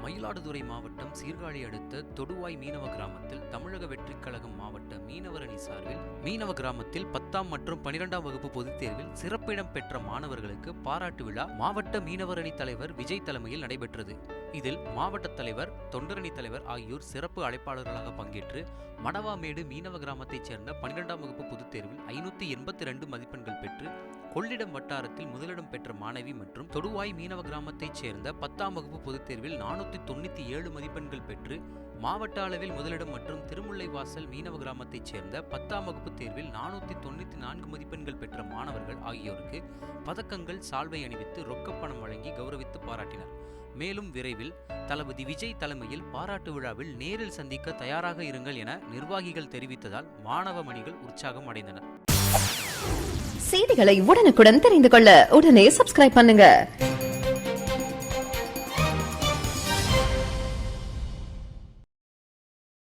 மயிலாடுதுறை மாவட்டம் சீர்காழி அடுத்த தொடுவாய் மீனவ கிராமத்தில் தமிழக வெற்றிக் கழகம் மாவட்ட மீனவர் அணி சார்பில் மீனவ கிராமத்தில் 10ஆம் மற்றும் 12ஆம் வகுப்பு பொதுத் தேர்வில் சிறப்பிடம் பெற்ற மாணவர்களுக்கு பாராட்டு விழா மாவட்ட மீனவர் அணி தலைவர் விஜய் தலைமையில் நடைபெற்றது. இதில் மாவட்ட தலைவர், தொண்டரணி தலைவர் ஆகியோர் சிறப்பு அழைப்பாளர்களாக பங்கேற்று மடவாமேடு மீனவ கிராமத்தைச் சேர்ந்த 12ஆம் வகுப்பு பொதுத் தேர்வில் 582 மதிப்பெண்கள் பெற்று கொள்ளிடம் வட்டாரத்தில் முதலிடம் பெற்ற மாணவி மற்றும் தொடுவாய் மீனவ கிராமத்தைச் சேர்ந்த 10ஆம் வகுப்பு பொதுத் தேர்வில் 497 மதிப்பெண்கள் பெற்று மாவட்ட அளவில் முதலிடம் மற்றும் திருமுல்லைவாசல் மீனவ கிராமத்தைச் சேர்ந்த 10ஆம் வகுப்பு தேர்வில் 494 மதிப்பெண்கள் பெற்ற மாணவர்கள் ஆகியோருக்கு பதக்கங்கள், சால்வை அணிவித்து ரொக்கப்பணம் வழங்கி கௌரவித்து பாராட்டினர். மேலும் விரைவில் தளபதி விஜய் தலைமையில் பாராட்டு விழாவில் நேரில் சந்திக்க தயாராக இருங்கள் என நிர்வாகிகள் தெரிவித்ததால் மாணவ மணிகள் உற்சாகம் அடைந்தனர். செய்திகளை உடனுக்குடன் தெரிந்து கொள்ள உடனே சப்ஸ்கிரைப் பண்ணுங்க.